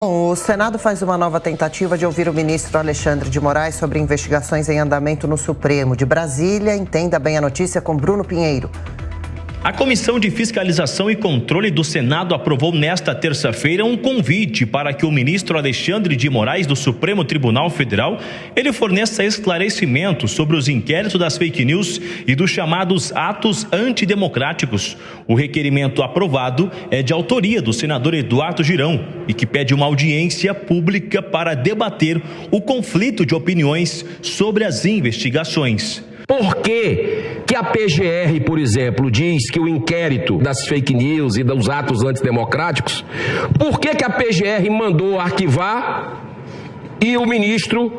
O Senado faz uma nova tentativa de ouvir o ministro Alexandre de Moraes sobre investigações em andamento no Supremo. De Brasília, entenda bem a notícia com Bruno Pinheiro. A Comissão de Fiscalização e Controle do Senado aprovou nesta terça-feira um convite para que o ministro Alexandre de Moraes do Supremo Tribunal Federal ele forneça esclarecimentos sobre os inquéritos das fake news e dos chamados atos antidemocráticos. O requerimento aprovado é de autoria do senador Eduardo Girão e que pede uma audiência pública para debater o conflito de opiniões sobre as investigações. Por que a PGR, por exemplo, diz que o inquérito das fake news e dos atos antidemocráticos, por que a PGR mandou arquivar e o ministro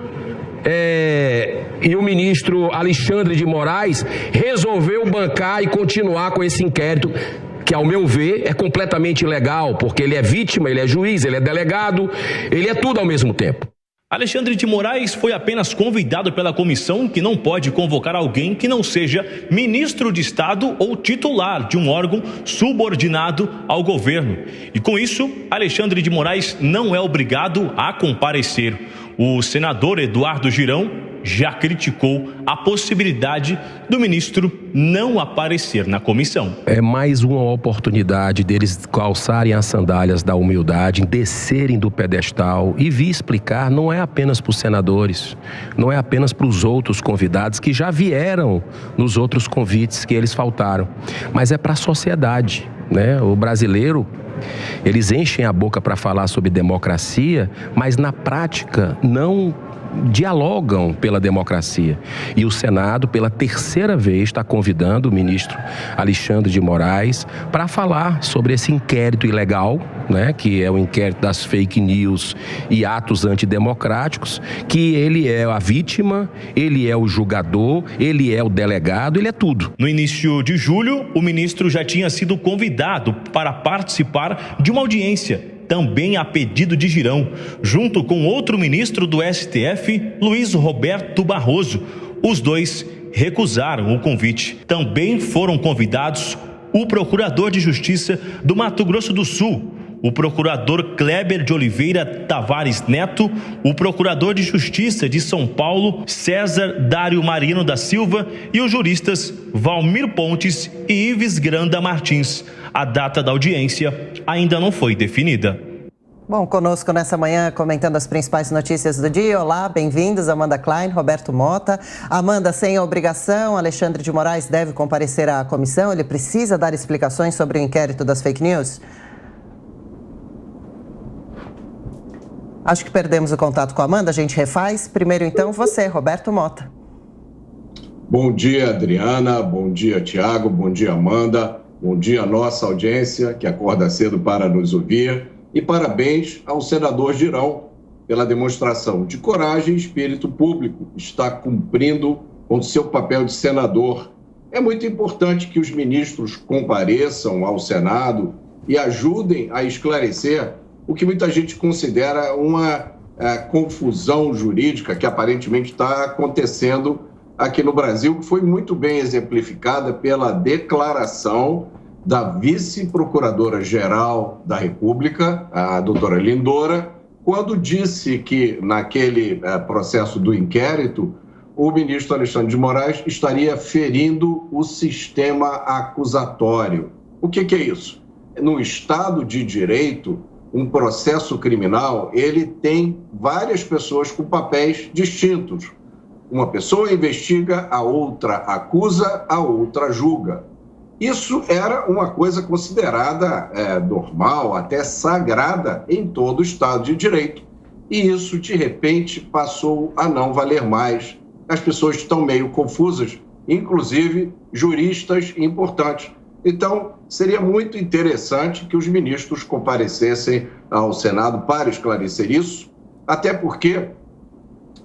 Alexandre de Moraes resolveu bancar e continuar com esse inquérito, que, ao meu ver, é completamente ilegal, porque ele é vítima, ele é juiz, ele é delegado, ele é tudo ao mesmo tempo. Alexandre de Moraes foi apenas convidado pela comissão, que não pode convocar alguém que não seja ministro de Estado ou titular de um órgão subordinado ao governo. E com isso, Alexandre de Moraes não é obrigado a comparecer. O senador Eduardo Girão já criticou a possibilidade do ministro não aparecer na comissão. É mais uma oportunidade deles calçarem as sandálias da humildade, descerem do pedestal e vir explicar. Não é apenas para os senadores, não é apenas para os outros convidados que já vieram nos outros convites que eles faltaram, mas é para a sociedade, né? O brasileiro, eles enchem a boca para falar sobre democracia, mas na prática não dialogam pela democracia. E o Senado, pela terceira vez, está convidando o ministro Alexandre de Moraes para falar sobre esse inquérito ilegal, né, que é o inquérito das fake news e atos antidemocráticos, que ele é a vítima, ele é o julgador, ele é o delegado, ele é tudo. No início de julho, o ministro já tinha sido convidado para participar de uma audiência, também a pedido de Girão, junto com outro ministro do STF, Luiz Roberto Barroso. Os dois recusaram o convite. Também foram convidados o procurador de Justiça do Mato Grosso do Sul, o procurador Kleber de Oliveira Tavares Neto, o procurador de Justiça de São Paulo, César Dário Marino da Silva, e os juristas Valmir Pontes e Ives Granda Martins. A data da audiência ainda não foi definida. Bom, conosco nessa manhã, comentando as principais notícias do dia. Olá, bem-vindos, Amanda Klein, Roberto Mota. Amanda, sem obrigação, Alexandre de Moraes deve comparecer à comissão? Ele precisa dar explicações sobre o inquérito das fake news? Acho que perdemos o contato com a Amanda, a gente refaz. Primeiro, então, você, Roberto Mota. Bom dia, Adriana. Bom dia, Tiago. Bom dia, Amanda. Bom dia à nossa audiência, que acorda cedo para nos ouvir. E parabéns ao senador Girão pela demonstração de coragem e espírito público. Está cumprindo com seu papel de senador. É muito importante que os ministros compareçam ao Senado e ajudem a esclarecer o que muita gente considera uma confusão jurídica que aparentemente está acontecendo aqui no Brasil, que foi muito bem exemplificada pela declaração da vice-procuradora-geral da República, a doutora Lindora, quando disse que, naquele processo do inquérito, o ministro Alexandre de Moraes estaria ferindo o sistema acusatório. O que é isso? No Estado de Direito, um processo criminal, ele tem várias pessoas com papéis distintos. Uma pessoa investiga, a outra acusa, a outra julga. Isso era uma coisa considerada normal, até sagrada em todo o Estado de Direito. E isso, de repente, passou a não valer mais. As pessoas estão meio confusas, inclusive juristas importantes. Então, seria muito interessante que os ministros comparecessem ao Senado para esclarecer isso, até porque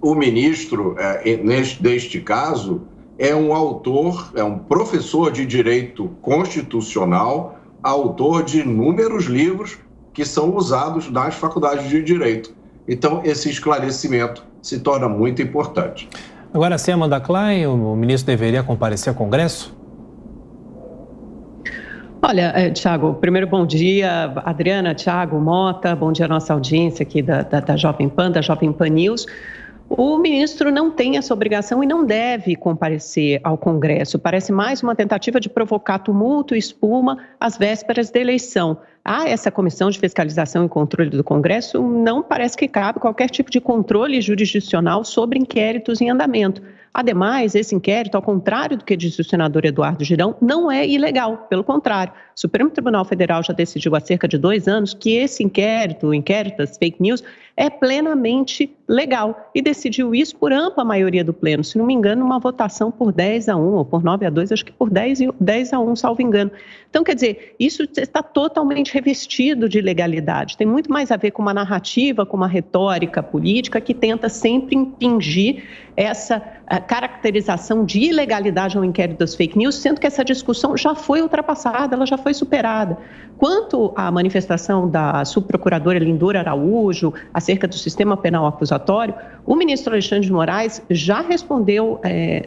o ministro, neste caso, é um autor, é um professor de direito constitucional, autor de inúmeros livros que são usados nas faculdades de direito. Então, esse esclarecimento se torna muito importante. Agora sim, Amanda Klein, o ministro deveria comparecer ao Congresso? Olha, Tiago, primeiro bom dia, Adriana, Tiago, Mota, bom dia à nossa audiência aqui da Jovem Pan, da Jovem Pan News. O ministro não tem essa obrigação e não deve comparecer ao Congresso. Parece mais uma tentativa de provocar tumulto e espuma às vésperas da eleição. Essa comissão de fiscalização e controle do Congresso não parece que cabe qualquer tipo de controle jurisdicional sobre inquéritos em andamento. Ademais, esse inquérito, ao contrário do que disse o senador Eduardo Girão, não é ilegal. Pelo contrário, o Supremo Tribunal Federal já decidiu há cerca de 2 anos que esse inquérito, o inquérito das fake news, é plenamente legal e decidiu isso por ampla maioria do Pleno. Se não me engano, uma votação por 10-1 ou por 9-2, acho que por 10-1, salvo engano. Então, quer dizer, isso está totalmente revestido de legalidade. Tem muito mais a ver com uma narrativa, com uma retórica política que tenta sempre impingir essa caracterização de ilegalidade ao inquérito das fake news, sendo que essa discussão já foi ultrapassada, ela já foi superada. Quanto à manifestação da subprocuradora Lindora Araújo acerca do sistema penal acusatório, o ministro Alexandre de Moraes já respondeu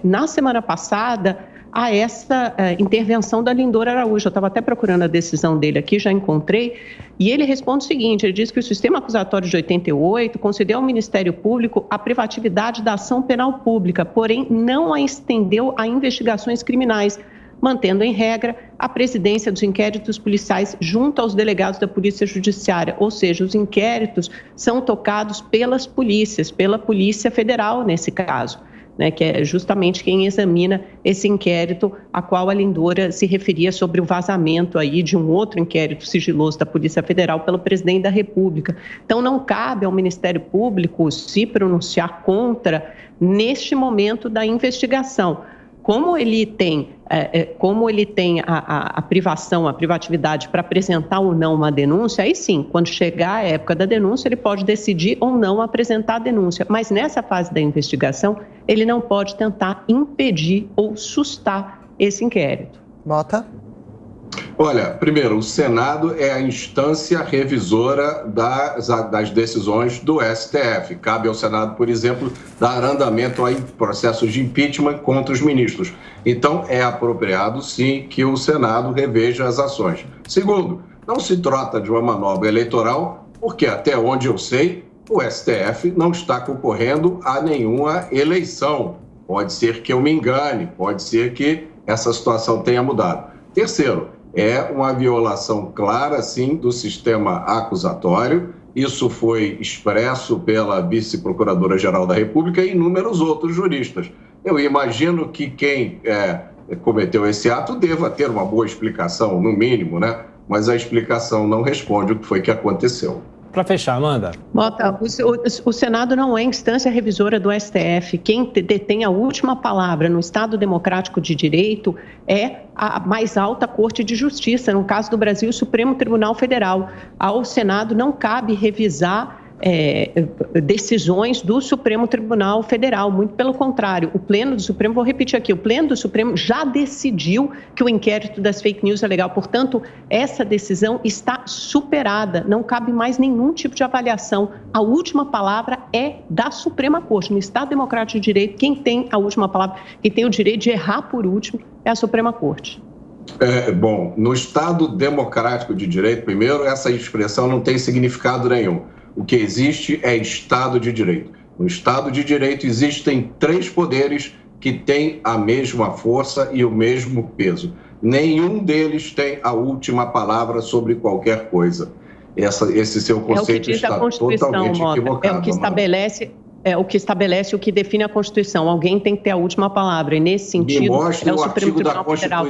na semana passada a essa intervenção da Lindora Araújo. Eu estava até procurando a decisão dele aqui, já encontrei, e ele responde o seguinte, ele diz que o sistema acusatório de 88 concedeu ao Ministério Público a privatividade da ação penal pública, porém não a estendeu a investigações criminais, mantendo em regra a presidência dos inquéritos policiais junto aos delegados da Polícia Judiciária, ou seja, os inquéritos são tocados pelas polícias, pela Polícia Federal nesse caso, né, que é justamente quem examina esse inquérito a qual a Lindora se referia sobre o vazamento aí de um outro inquérito sigiloso da Polícia Federal pelo presidente da República. Então, não cabe ao Ministério Público se pronunciar contra neste momento da investigação. Como ele tem a privatividade para apresentar ou não uma denúncia, aí sim, quando chegar a época da denúncia, ele pode decidir ou não apresentar a denúncia. Mas nessa fase da investigação, ele não pode tentar impedir ou sustar esse inquérito. Mota? Olha, primeiro, o Senado é a instância revisora das decisões do STF. Cabe ao Senado, por exemplo, dar andamento a processos de impeachment contra os ministros. Então, é apropriado, sim, que o Senado reveja as ações. Segundo, não se trata de uma manobra eleitoral, porque, até onde eu sei, o STF não está concorrendo a nenhuma eleição. Pode ser que eu me engane, pode ser que essa situação tenha mudado. Terceiro, é uma violação clara, sim, do sistema acusatório. Isso foi expresso pela vice-procuradora-geral da República e inúmeros outros juristas. Eu imagino que quem cometeu esse ato deva ter uma boa explicação, no mínimo, né? Mas a explicação não responde o que foi que aconteceu. Para fechar, Amanda. Mota, o Senado não é instância revisora do STF. Quem detém a última palavra no Estado Democrático de Direito é a mais alta Corte de Justiça, no caso do Brasil, o Supremo Tribunal Federal. Ao Senado não cabe revisar decisões do Supremo Tribunal Federal, muito pelo contrário, o Pleno do Supremo, vou repetir aqui, o Pleno do Supremo já decidiu que o inquérito das fake news é legal, portanto, essa decisão está superada, não cabe mais nenhum tipo de avaliação, a última palavra é da Suprema Corte, no Estado Democrático de Direito, quem tem a última palavra, quem tem o direito de errar por último é a Suprema Corte. Bom, no Estado Democrático de Direito, primeiro, essa expressão não tem significado nenhum. O que existe é Estado de Direito. No Estado de Direito existem 3 poderes que têm a mesma força e o mesmo peso. Nenhum deles tem a última palavra sobre qualquer coisa. Esse seu conceito está totalmente equivocado. É o que estabelece, o que define a Constituição. Alguém tem que ter a última palavra. E nesse sentido, é o Supremo Tribunal Federal.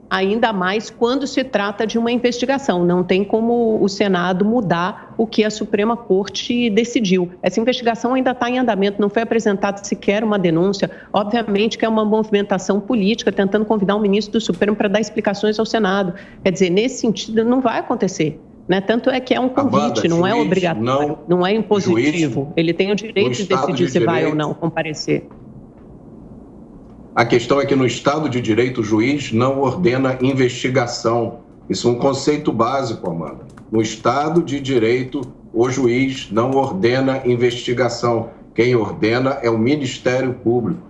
Ainda mais quando se trata de uma investigação. Não tem como o Senado mudar o que a Suprema Corte decidiu. Essa investigação ainda está em andamento, não foi apresentada sequer uma denúncia. Obviamente que é uma movimentação política tentando convidar o ministro do Supremo para dar explicações ao Senado. Quer dizer, nesse sentido, não vai acontecer. Né? Tanto é que é um convite, não é obrigatório, não é impositivo. Ele tem o direito de decidir se vai ou não comparecer. A questão é que no Estado de Direito o juiz não ordena investigação. Isso é um conceito básico, Amanda. No Estado de Direito, o juiz não ordena investigação. Quem ordena é o Ministério Público.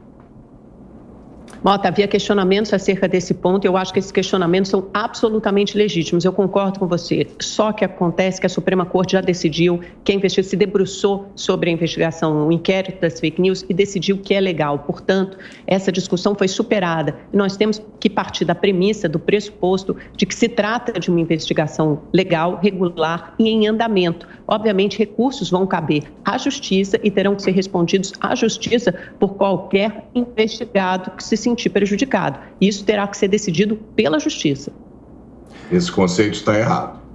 Mota, havia questionamentos acerca desse ponto e eu acho que esses questionamentos são absolutamente legítimos. Eu concordo com você. Só que acontece que a Suprema Corte já decidiu que a investigação se debruçou sobre a investigação, o inquérito das fake news e decidiu que é legal. Portanto, essa discussão foi superada. Nós temos que partir da premissa, do pressuposto de que se trata de uma investigação legal, regular e em andamento. Obviamente, recursos vão caber à Justiça e terão que ser respondidos à Justiça por qualquer investigado que se sentir prejudicado. Isso terá que ser decidido pela Justiça. Esse conceito está errado.